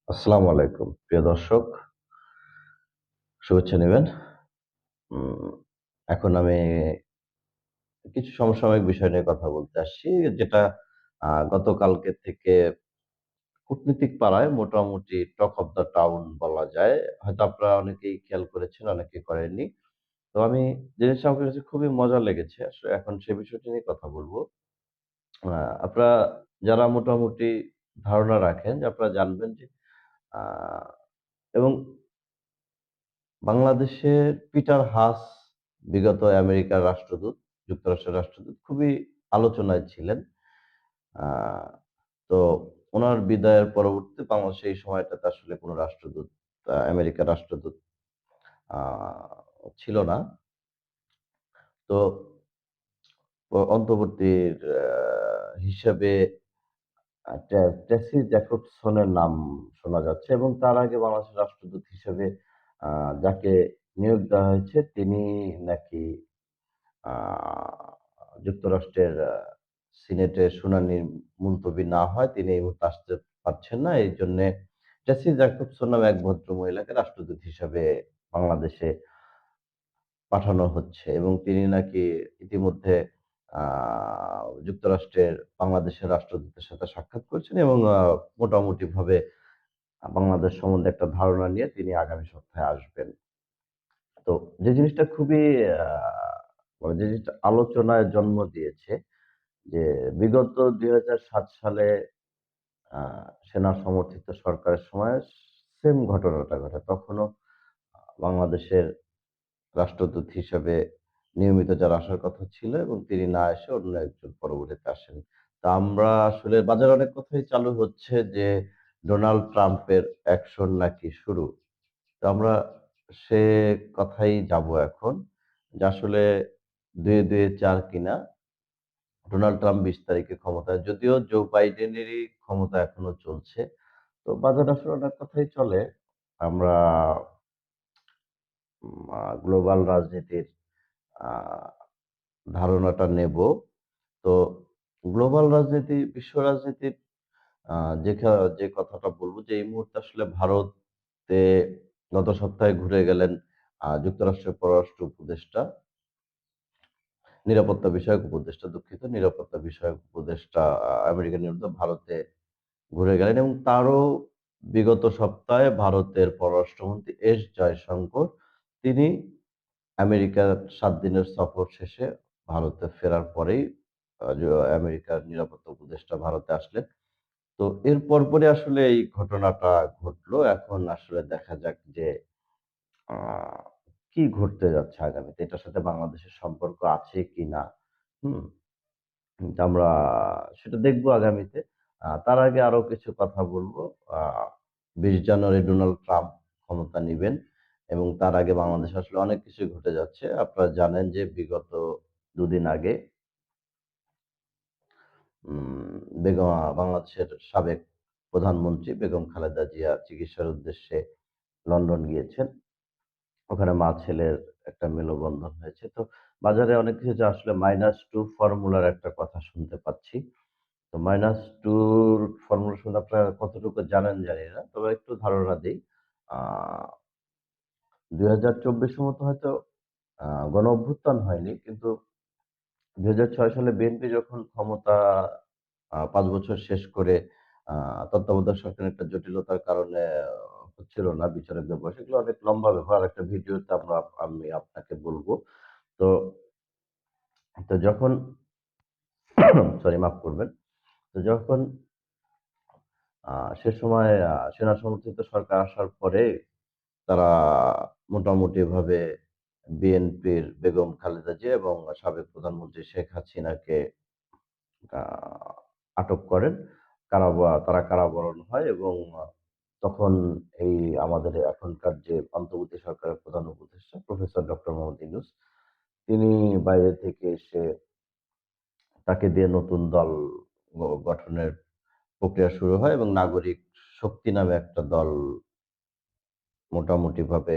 আসসালামু আলাইকুম। প্রিয় দর্শক, শুভেচ্ছা নিবেন। উম এখন আমি কিছু সমসাময়িক বিষয় নিয়ে কথা বলতে আসছি। যেটা গতকালকে থেকে কূটনীতিক পাড়ায় মোটামুটি টক অফ দ্যা টাউন বলা যায়। হয়তো আপনারা অনেকেই খেয়াল করেছেন, অনেকে করেননি। তো আমি জিনিসটা আমার কাছে খুবই মজা লেগেছে। আসলে এখন সে বিষয়টি নিয়ে কথা বলব। আ আপনারা যারা মোটামুটি ধারণা রাখেন যে আপনারা জানবেন যে আ এবং বাংলাদেশের পিটার হাস বিগত আমেরিকার রাষ্ট্রদূত, যুক্তরাষ্ট্রের রাষ্ট্রদূত খুবই আলোচনায় ছিলেন। আ তো উনার বিদায়ের পরবর্তীতে বাংলাদেশে এই সময়টাতে আসলে কোন রাষ্ট্রদূত আমেরিকার রাষ্ট্রদূত আ ছিল না। তো অন্তর্বর্তীর হিসেবে টেসি জ্যাকবসনের নাম শোনা যাচ্ছে এবং তার আগে বাংলাদেশের রাষ্ট্রদূত হিসেবে আ যাকে নিয়োগ দেওয়া হয়েছে তিনি নাকি আ যুক্তরাষ্ট্রের সিনেটের শুনানি মুলতবি না হয় তিনি এই মুহূর্তে আসতে পারছেন না। এইজন্যে টেসি জ্যাকবসন নামে এক ভদ্রমহিলাকে রাষ্ট্রদূত হিসাবে বাংলাদেশে পাঠানো হচ্ছে এবং তিনি নাকি ইতিমধ্যে আ যুক্তরাষ্ট্রের বাংলাদেশের রাষ্ট্রদূতের সাথে সাক্ষাৎ করেছেন এবং মোটামুটিভাবে বাংলাদেশ সম্বন্ধে একটা ধারণা নিয়ে তিনি আগামী সপ্তাহে আসবেন। তো যে জিনিসটা খুবই আ মানে যে জিনিসটা আলোচনায় জন্ম দিয়েছে যে বিগত ২০০৭ সালে আ সেনা সমর্থিত সরকারের সময় সেম ঘটনাটা ঘটে। তখনও বাংলাদেশের রাষ্ট্রদূত হিসেবে নিয়মিত যার আসার কথা ছিল এবং তিনি না এসে অন্য একজন পরবর্তীতে আসেন। তা আমরা আসলে বাজারে অনেক কথাই চালু হচ্ছে যে ডোনাল্ড ট্রাম্পের অ্যাকশন নাকি শুরু। তো আমরা সে কথাই যাবো এখন। যে আসলে ২-২ ৪ কিনা ডোনাল্ড ট্রাম্প ২০ তারিখে ক্ষমতায়। যদিও জো বাইডেনেরই ক্ষমতা এখনো চলছে। তো বাজারে আসলে অনেক কথাই চলে। আমরা গ্লোবাল রাজনীতির আ ধারণাটা নেব। তো গ্লোবাল রাজনীতি, বিশ্ব রাজনীতির আ যেখা যে কথাটা বলব যে এই মুহূর্তে আসলে ভারতে গত সপ্তাহে ঘুরে গেলেন যুক্তরাষ্ট্রের পররাষ্ট্র উপদেষ্টা, নিরাপত্তা বিষয়ক উপদেষ্টা দুঃখিত, নিরাপত্তা বিষয়ক উপদেষ্টা আমেরিকার নিরাপত্তা ভারতে ঘুরে গেলেন এবং তারও বিগত সপ্তাহে ভারতের পররাষ্ট্রমন্ত্রী এস জয়শঙ্কর তিনি আমেরিকার ৭ দিনের সফর শেষে ভারতে ফেরার পরেই য আমেরিকার নিরাপত্তা উপদেষ্টা ভারতে আসলেন। তো এর পরপরই আসলে এই ঘটনাটা ঘটলো। এখন আসলে দেখা যাক যে আ কি ঘটতে যাচ্ছে আগামীতে? এটার সাথে বাংলাদেশের সম্পর্ক আছে কিনা? হুম? আমরা সেটা দেখব আগামীতে। তার আগে আরো কিছু কথা বলবো। আ ২০ জানুয়ারি ডোনাল্ড ট্রাম্প ক্ষমতা নিবেন এবং তার আগে বাংলাদেশে আসলে অনেক কিছুই ঘটে যাচ্ছে। আপনারা জানেন যে বিগত ২ দিন আগে উম বেগম বাংলাদেশের সাবেক প্রধানমন্ত্রী বেগম খালেদা জিয়া চিকিৎসার উদ্দেশ্যে লন্ডন গিয়েছেন। ওখানে মা-ছেলের একটা মেলবন্ধন হয়েছে। তো বাজারে অনেক কিছু যে আসলে -2 ফর্মুলার একটা কথা শুনতে পাচ্ছি। তো -2 র ফর্মুলা শুনে আপনারা কতটুকু জানেন জানি না। তবে একটু ধারণা দেই। আ ২০২৪ এর মতো হয়তো আ গণঅভ্যুত্থান হয়নি। কিন্তু ২০০৬ সালে বিএনপি যখন ক্ষমতা ৫ বছর শেষ করে আ তত্ত্বাবধায়ক সরকারের একটা জটিলতার কারণে হচ্ছিল না বিচারকদের বয়স। এগুলো অনেক লম্বা ব্যাপার। আরেকটা ভিডিওতে আমি আপনাকে বলব। তো তো যখন সরি মাফ করবেন। তো যখন আ সে সময় সেনা সমর্থিত সরকার আসার পরে তারা মোটামুটিভাবে বিএনপির বেগম খালেদা জিয়া এবং সাবেক প্রধানমন্ত্রী শেখ হাসিনাকে আ আটক করেন। তারা কারাবরণ হয় এবং তখন এই আমাদের এখনকার যে অন্তর্বর্তী সরকারের প্রধান উপদেষ্টা প্রফেসর ডক্টর মোহাম্মদ ইউনূস তিনি বাইরে থেকে এসে তাকে দিয়ে নতুন দল গঠনের প্রক্রিয়া শুরু হয় এবং নাগরিক শক্তি নামে একটা দল মোটামুটিভাবে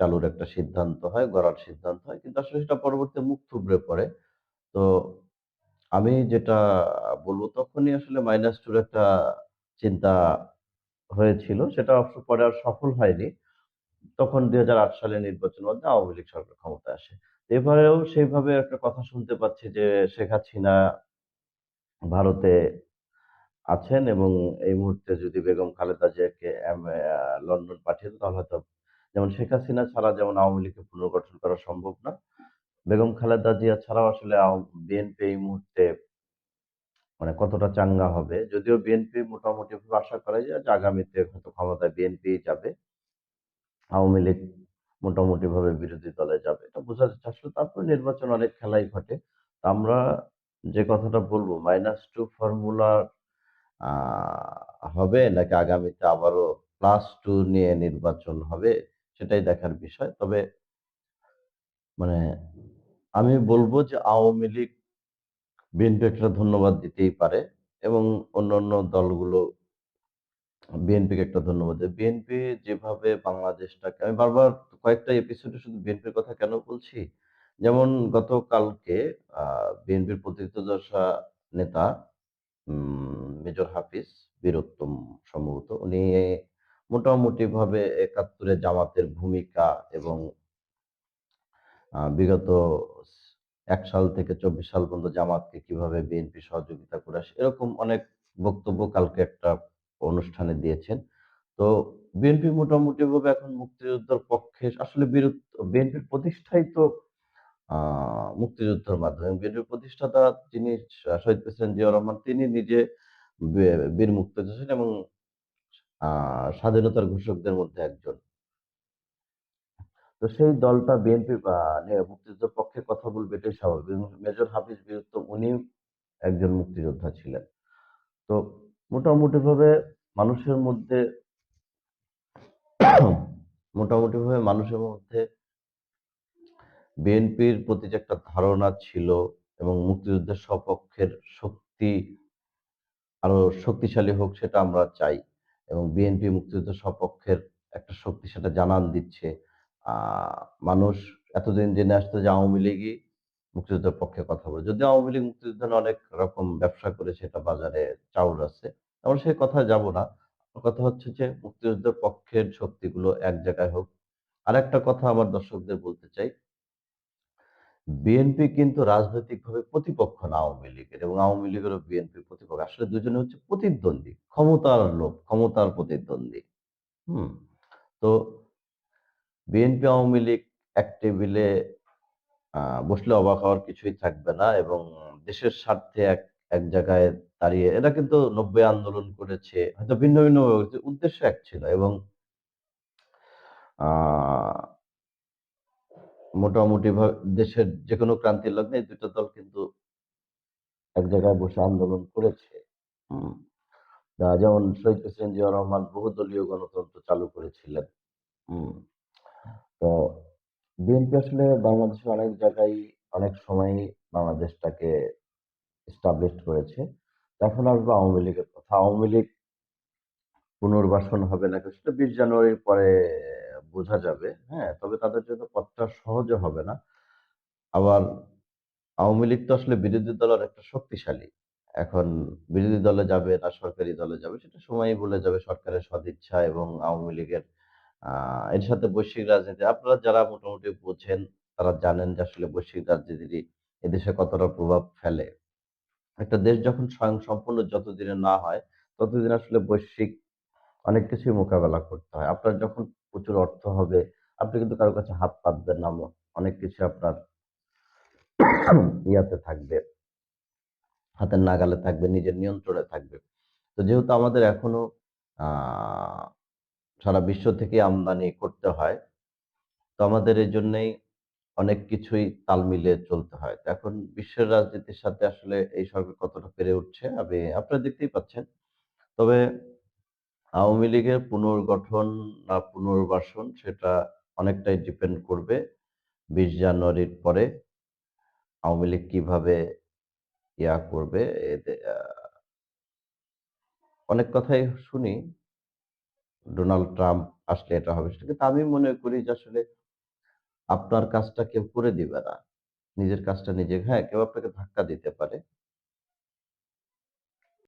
চালুর একটা সিদ্ধান্ত হয়, গড়ার সিদ্ধান্ত হয়। কিন্তু আসলে সেটা পরবর্তীতে মুখ থুবড়ে পড়ে। তো আমি যেটা বলব তখনই আসলে -2 র একটা চিন্তা হয়েছিল সেটা অবশ্য পরে আর সফল হয়নি। তখন ২০০৮ সালের নির্বাচনের মধ্যে আওয়ামী লীগ সরকার ক্ষমতায় আসে। এবারেও সেইভাবে একটা কথা শুনতে পাচ্ছি যে শেখ হাসিনা ভারতে আছেন এবং এই মুহূর্তে যদি বেগম খালেদা জিয়াকে লন্ডন পাঠিয়ে দেন তাহলে হয়তো যেমন শেখ হাসিনা ছাড়া যেমন আওয়ামী লীগকে পুনর্গঠন করা সম্ভব না। বেগম খালেদা জিয়া ছাড়াও আসলে বিএনপি এই মুহূর্তে মানে কতটা চাঙ্গা হবে। যদিও বিএনপি মোটামুটিভাবে আশা করা যায় যে আগামীতে হয়তো ক্ষমতায় বিএনপিই যাবে। আওয়ামী লীগ মোটামুটিভাবে বিরোধী দলে যাবে। এটা বোঝা যাচ্ছে। আসলে তারপরে নির্বাচন অনেক খেলাই ঘটে। তা আমরা যে কথাটা বলব -2 ফর্মুলা আ হবে নাকি আগামীতে আবারও +2 নিয়ে নির্বাচন হবে সেটাই দেখার বিষয়। তবে মানে আমি বলব যে আওয়ামী লীগ বিএনপি একটা ধন্যবাদ দিতেই পারে এবং অন্যান্য দলগুলো বিএনপিকে একটা ধন্যবাদ দেয়। বিএনপি যেভাবে বাংলাদেশটাকে আমি বারবার কয়েকটা এপিসোডে শুধু বিএনপির কথা কেন বলছি? যেমন গতকালকে আ বিএনপির প্রথিতযশা নেতা মেজর হাফিজ বীরউত্তম সম্ভবত উনি মোটামুটিভাবে ৭১ এ জামাতের ভূমিকা এবং বিগত ১ সাল থেকে ২৪ সাল পর্যন্ত জামাতকে কিভাবে বিএনপি সহযোগিতা করে আসে, এরকম অনেক বক্তব্য কালকে একটা অনুষ্ঠানে দিয়েছেন। তো বিএনপি মোটামুটিভাবে এখন মুক্তিযুদ্ধের পক্ষে আসলে বিএনপির প্রতিষ্ঠাই তো আ মুক্তিযুদ্ধের মাধ্যমে। বিএনপির প্রতিষ্ঠাতা যিনি শহীদ প্রেসিডেন্ট জিয়াউর রহমান তিনি নিজে বে বীর মুক্তিযোদ্ধা ছিলেন এবং আ স্বাধীনতার ঘোষকদের মধ্যে একজন। তো সেই দলটা বিএনপি মুক্তিযুদ্ধের পক্ষে কথা বলবে এটাই স্বাভাবিক। এবং মেজর হাফিজ বীরউত্তম উনিও একজন মুক্তিযোদ্ধা ছিলেন। তো মোটামুটিভাবে মানুষের মধ্যে মোটামুটিভাবে মানুষের মধ্যে বিএনপির প্রতি যে একটা ধারণা ছিল এবং মুক্তিযুদ্ধের সপক্ষের শক্তি আরো শক্তিশালী হোক সেটা আমরা চাই এবং বিএনপি মুক্তিযুদ্ধের সপক্ষের একটা শক্তি সেটা জানান দিচ্ছে। আ মানুষ এতদিন জেনে আসতো যে আওয়ামী লীগই মুক্তিযুদ্ধের পক্ষে কথা বলে। যদিও আওয়ামী লীগ মুক্তিযুদ্ধ নিয়ে অনেক রকম ব্যবসা করেছে, এটা বাজারে চাউর আছে। আমরা সেই কথায় যাব না। কথা হচ্ছে যে মুক্তিযুদ্ধের পক্ষের শক্তিগুলো এক জায়গায় হোক। আরেকটা কথা আমার দর্শকদের বলতে চাই বিএনপি কিন্তু রাজনৈতিকভাবে প্রতিপক্ষ না আওয়ামী লীগের এবং আওয়ামী লীগেরও বিএনপির প্রতিপক্ষ। আসলে দুজনে হচ্ছে প্রতিদ্বন্দ্বী। ক্ষমতার লোভ, ক্ষমতার প্রতিদ্বন্দ্বী। হুম? তো বিএনপি আওয়ামী লীগ এক টেবিলে আ বসলে অবাক হওয়ার কিছুই থাকবে না এবং দেশের স্বার্থে এক জায়গায় দাঁড়িয়ে এরা কিন্তু ৯০ আন্দোলন করেছে। হয়তো ভিন্ন, ভিন্ন উদ্দেশ্য এক ছিল এবং আ মোটামুটি দেশের যেকোনো ক্রান্তির লগ্নে এই ২ টা দল কিন্তু এক জায়গায় বসে আন্দোলন করেছে। হুম? যেমন শহীদ প্রেসিডেন্ট জিয়াউর রহমান বহুদলীয় গণতন্ত্র চালু করেছিলেন। হুম? তো বিএনপি আসলে বাংলাদেশের অনেক জায়গায় অনেক সময়ই বাংলাদেশটাকে established করেছে। এখন আসবো আওয়ামী লীগের কথা। আওয়ামী লীগ পুনর্বাসন হবে নাকি সেটা ২০ জানুয়ারির পরে বোঝা যাবে। হ্যাঁ? তবে তাদের জন্য পথটা সহজও হবে না। আবার আওয়ামী লীগ তো আসলে বিরোধী দল অনেকটা শক্তিশালী। এখন বিরোধী দলে যাবে না সরকারি দলে যাবে সেটা সময়ই বলে যাবে সরকারের সদিচ্ছা এবং আওয়ামী লীগের আ এর সাথে বৈশ্বিক রাজনীতি আপনারা যারা মোটামুটি বোঝেন তারা জানেন যে আসলে বৈশ্বিক রাজনীতি এদেশে কতটা প্রভাব ফেলে। একটা দেশ যখন স্বয়ংসম্পূর্ণ যতদিনে না হয় ততদিন আসলে বৈশ্বিক অনেক কিছুই মোকাবেলা করতে হয়। আপনার যখন প্রচুর অর্থ হবে আপনি কিন্তু কারো কাছে হাত পাতবেন না। অনেক কিছু আপনার ইয়াতে থাকবে। হাতের নাগালে থাকবে, নিজের নিয়ন্ত্রণে থাকবে। তো যেহেতু আমাদের এখনো আ সারা বিশ্ব থেকে আমদানি করতে হয়, তো আমাদের এজন্যই অনেক কিছুই তাল মিলিয়ে চলতে হয়। তো এখন বিশ্বের রাজনীতির সাথে আসলে এই সরকার কতটা পেরে উঠছে আপনারা দেখতেই পাচ্ছেন। তবে আওয়ামী লীগের পুনর্গঠন না পুনর্বাসন সেটা অনেকটাই ডিপেন্ড করবে ২০ জানুয়ারির পরে আওয়ামী লীগ কিভাবে করবে। এতে অনেক কথাই শুনি ডোনাল্ড ট্রাম্প আসলে এটা হবে সেটা। কিন্তু আমি মনে করি যে আসলে আপনার কাজটা কেউ করে দিবে না। নিজের কাজটা নিজে হ্যাঁ, কেউ আপনাকে ধাক্কা দিতে পারে।